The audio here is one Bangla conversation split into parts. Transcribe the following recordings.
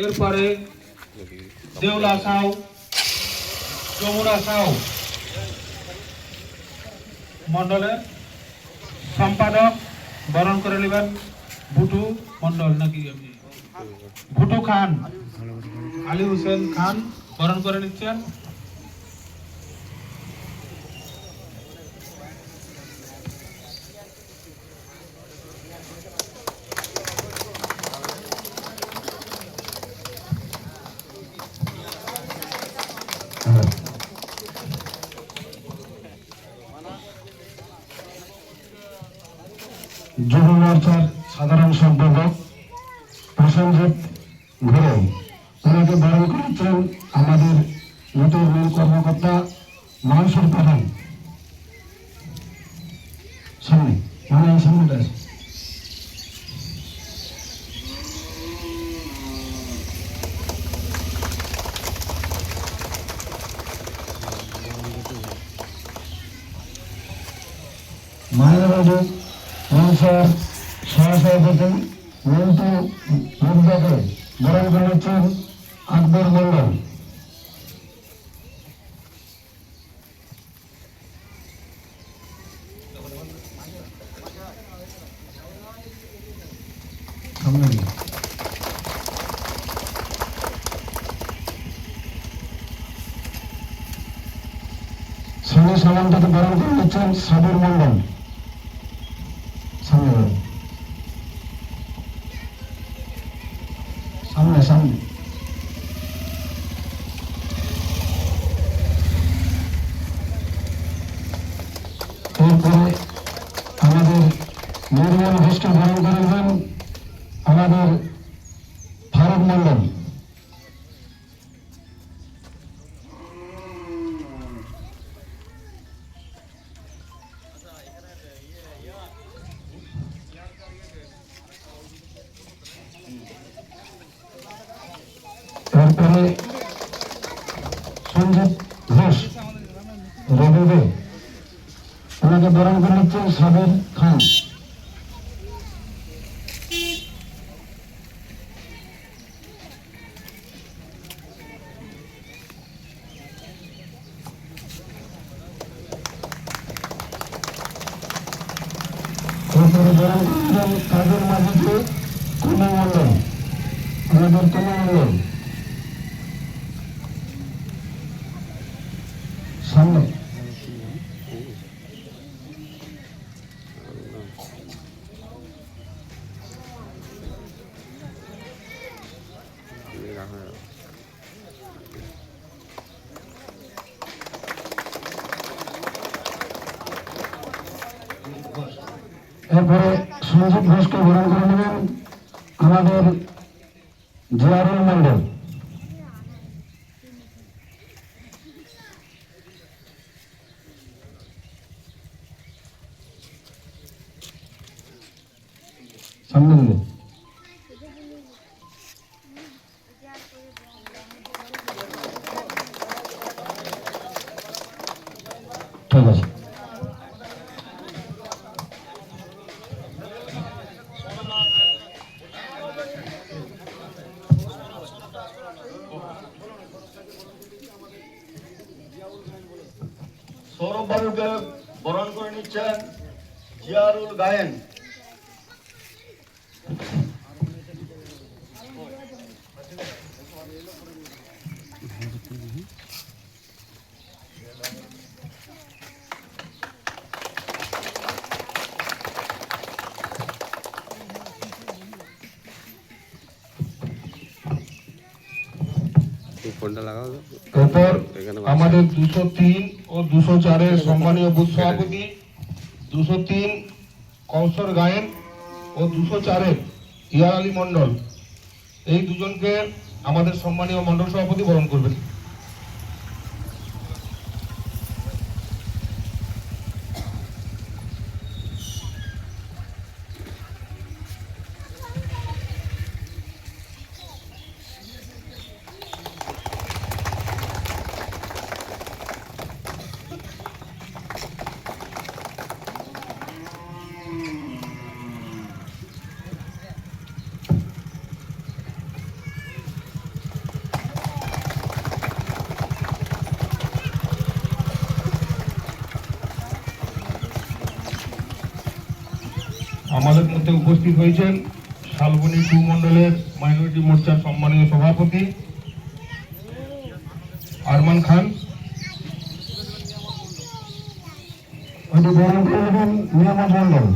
এরপরে দেউলা সাউ, যমুনা সাউ মন্ডলের সম্পাদক বরণ করে নেবেন ভুটু মন্ডল নাকি ভুটু খান, আলী হোসেন খান বরণ করে নিচ্ছেন। যুব মোর্চার সাধারণ সম্পাদক প্রসেনজিৎ ঘুরে ওনাকে বরণ করেছেন আমাদের নতুন মূল কর্মকর্তা মনসুর পাঠান। সামনে মানে এই সামনেটা আছে। মায়াবাড়ি মনসার সহসভাপতি মন্টু মুদ্রাকে বরণ করেছেন আকবর মন্ডল। সামনে সামান্তকে বরণ করেছেন সাবুর মন্ডল। সামনে সামনে সামনে এরপরে আমাদের নির্মল ঘোষকে বরণ করেছেন আমাদের ফারুক মন্ডল। এরপরে সঞ্জিত ঘোষ রবিবে ওনাকে বরণ করে নিচ্ছেন সাবির খান। এরপরে বরণ করছেন কাজের মাঝিকে কুমা মন্ডল, আমাদের কুমা মন্ডল। সামনে এরপরে সঞ্জিত ঘোষকে বরণ করে নেবেন আমাদের জিয়ারুল মন্ডল। সামনে দিলে ঠিক আছে। সৌরভ বাবুকে বরণ করে নিচ্ছেন জিয়ারুল গায়েন। এরপর আমাদের 203 ও 204 সম্মানীয় বুথ সভাপতি 203 কৌশল গায়েন ও 204 ইয়ার আলী মন্ডল, এই দুজনকে আমাদের সম্মানীয় মন্ডল সভাপতি বরণ করবেন। আমাদের মধ্যে উপস্থিত হয়েছেন শালবনী 2 মণ্ডলের মাইনরিটি মোর্চার সম্মানীয় সভাপতি আরমান খান, নিয়ামত মন্ডল,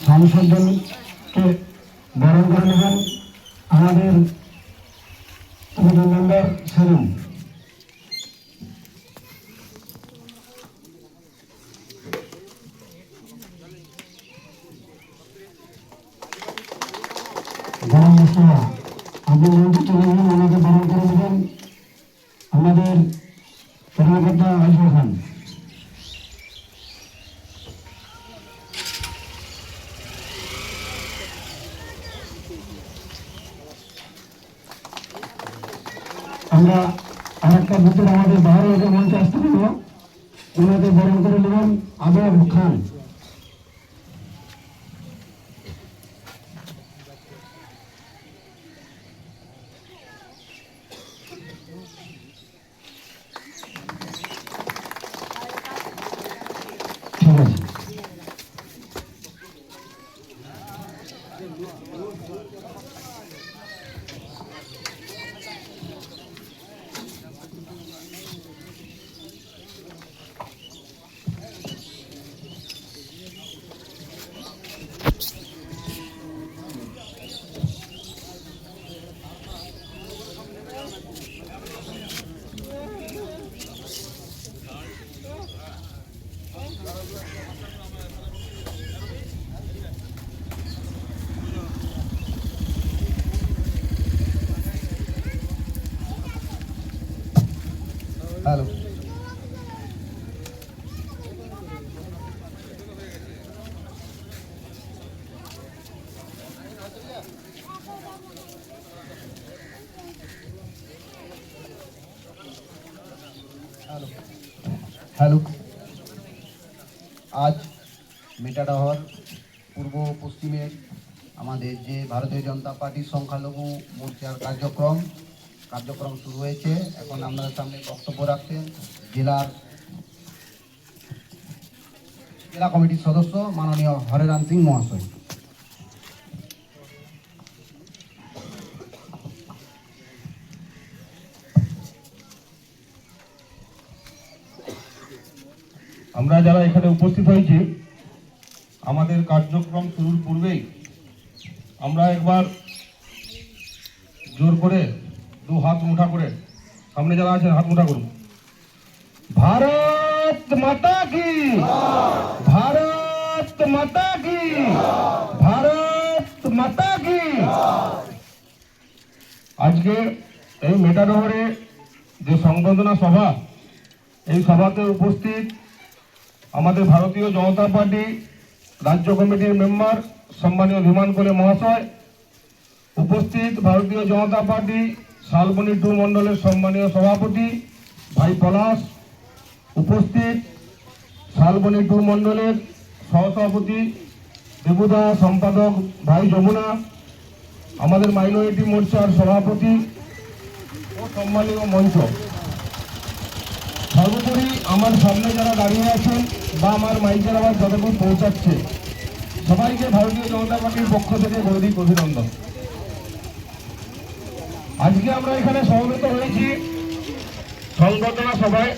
সাংসদকে বরণ করে নেবেন আমাদের মেম্বার সেলিম। গরম মশলা আপনি মন্ত্রী চলে যাবেন, ওনাকে বরণ করে নেবেন আমাদের কর্মকর্তা আইসা খান। আমরা আরেকটা বুথের আমাদের বাইরে এসে মঞ্চে আসতে পারবো, ওনাকে বরণ করে নেবেন আবেদ খান। ঠিক আছে, হ্যালো। হ্যালো, আজ মেটাডাহর পূর্ব পশ্চিমের আমাদের যে ভারতীয় জনতা পার্টির সংখ্যালঘু মোর্চার কার্যক্রম শুরু হয়েছে। এখন আপনাদের সামনে বক্তব্য রাখছেন জেলা কমিটির সদস্য মাননীয় হরেরাম সিং মহাশয়। আমরা যারা এখানে উপস্থিত হয়েছি, আমাদের কার্যক্রম শুরুর পূর্বেই আমরা একবার জোর করে দু হাত মুঠা করে, সামনে যারা আছেন হাত মুঠা করুন। ভারত মাতা কি, ভারত মাতা কি, ভারত মাতা কি। আজকে এই মেটাডহরে যে সংবর্ধনা সভা, এই সভাতে উপস্থিত আমাদের ভারতীয় জনতা পার্টি রাজ্য কমিটির মেম্বার সম্মানীয় বিমান কোলে মহাশয়, উপস্থিত ভারতীয় জনতা পার্টি শালবনী 2 মণ্ডলের সম্মানীয় সভাপতি ভাই পলাশ, উপস্থিত শালবনী 2 মণ্ডলের সহসভাপতি দেবুদা, সম্পাদক ভাই যমুনা, আমাদের মাইনরিটি মোর্চার সভাপতি ও সম্মানীয় মঞ্চ, সর্বোপরি আমার সামনে যারা দাঁড়িয়ে আছেন বা আমার মাইকের আওয়াজ যতক্ষণ পৌঁছাচ্ছে, সবাইকে ভারতীয় জনতা পার্টির পক্ষ থেকে গৌরব অভিনন্দন। আজকে আমরা এখানে সমবেত হয়েছি সংবর্ধনা সভায়।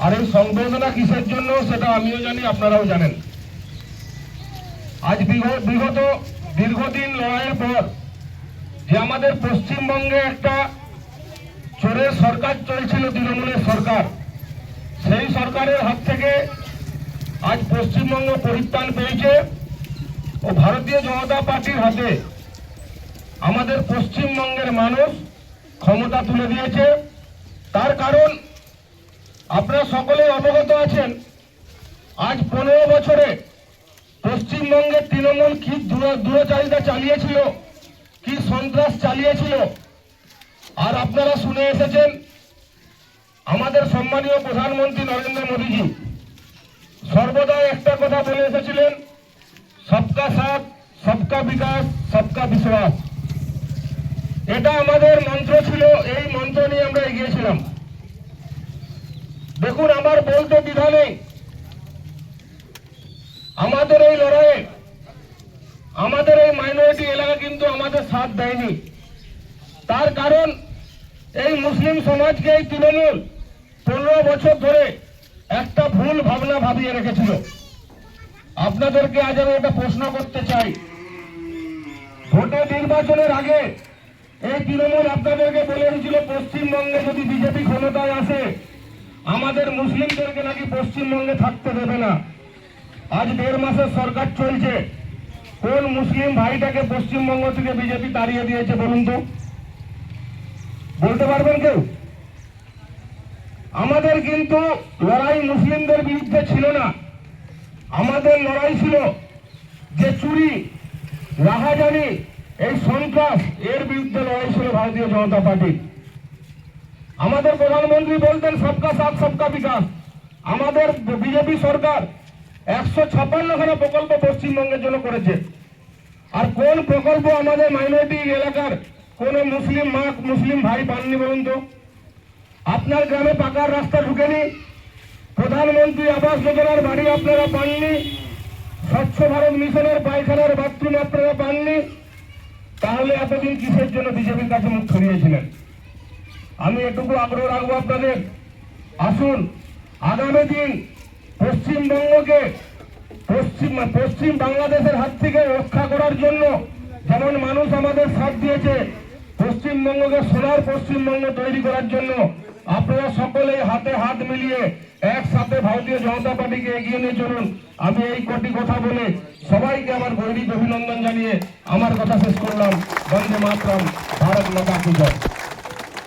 আর এই সংবর্ধনা কিসের জন্য সেটা আমিও জানি, আপনারাও জানেন। আজ বিগত দীর্ঘদিন লড়াইয়ের পর যে আমাদের পশ্চিমবঙ্গে একটা চোরের সরকার চলছিল, তৃণমূলের সরকার, সেই সরকারের হাত থেকে আজ পশ্চিমবঙ্গ পরিত্রাণ পেয়েছে ও ভারতীয় জনতা পার্টির হাতে আমাদের পশ্চিমবঙ্গের মানুষ ক্ষমতা তুলে দিয়েছে। তার কারণ আপনারা সকলেই অবগত আছেন, আজ 15 বছরে পশ্চিমবঙ্গের তৃণমূল কি দুরাচারিতা চালিয়েছিল, কি সন্ত্রাস চালিয়েছিল। আর আপনারা শুনে এসেছেন আমাদের সম্মানীয় প্রধানমন্ত্রী নরেন্দ্র মোদীজি সর্বদা একটা কথা বলে এসেছিলেন, সবকা সাথ সবকা বিকাশ সবকা বিশ্বাস, এটা আমাদের মন্ত্র ছিল। এই মন্ত্র নিয়ে আমরা এগিয়েছিলাম। দেখুন, আমার বলতে দ্বিধা নেই, আমাদের এই লড়াইয়ে আমাদের এই মাইনরিটি এলাকা কিন্তু আমাদের সাথ দেয়নি। তার কারণ এই মুসলিম সমাজকে এই তৃণমূল 15 বছর ধরে একটা ভুল ভাবনা ভাবিয়ে রেখেছিল। আপনাদেরকে আজ আমি একটা প্রশ্ন করতে চাই। ভোটে নির্বাচনের আগে এই তৃণমূল আপনাদেরকে বলে দিয়েছিল পশ্চিমবঙ্গে যদি বিজেপি ক্ষমতায় আসে আমাদের মুসলিমদেরকে নাকি পশ্চিমবঙ্গে থাকতে দেবে না। আজ 1.5 মাসের সরকার চলছে, কোন মুসলিম ভাইটাকে পশ্চিমবঙ্গ থেকে বিজেপি তাড়িয়ে দিয়েছে বলুন তো? বলতে পারবেন কেউ? আমাদের কিন্তু লড়াই মুসলিমদের বিরুদ্ধে ছিল না, আমাদের লড়াই ছিল যে চুরি, রাহাজানি, এই সন্ত্রাস, এর বিরুদ্ধে লড়াই ছিল ভারতীয় জনতা পার্টি। আমাদের প্রধানমন্ত্রী বলতেন সবকা সাথ সবকা বিকাশ। আমাদের বিজেপি সরকার 156খানা প্রকল্প পশ্চিমবঙ্গের জন্য করেছে। আর কোন প্রকল্প আমাদের মাইনরিটি এলাকার কোন মুসলিম মা মুসলিম ভাই পাননি বলুন তো? আপনার গ্রামে পাকার রাস্তা ঢুকেনি, প্রধানমন্ত্রী আবাস যোজনার বাড়ি আপনারা পাননি, স্বচ্ছ ভারত মিশনের পায়খানার বাথরুম আপনারা পাননি, তাহলে এতদিন কিসের জন্য বিজেপির কাছে মুখ ফিরিয়েছিলেন? আমি এটুকু আগ্রহ রাখবো আপনাদের, আসুন আগামী দিন পশ্চিমবঙ্গকে পশ্চিম বাংলাদেশের হাত থেকে রক্ষা করার জন্য যেমন মানুষ আমাদের সাথ দিয়েছে, পশ্চিমবঙ্গকে সোনার পশ্চিমবঙ্গ তৈরি করার জন্য আপনারা সকলেই হাতে হাত মিলিয়ে একসাথে ভারতীয় জনতা পার্টিকে এগিয়ে নিয়ে চলুন। আমি এই কটি কথা বলে সবাইকে আমার গৈরিক অভিনন্দন জানিয়ে আমার কথা শেষ করলাম। বন্দে মাতরম, ভারত মাতা কি জয়।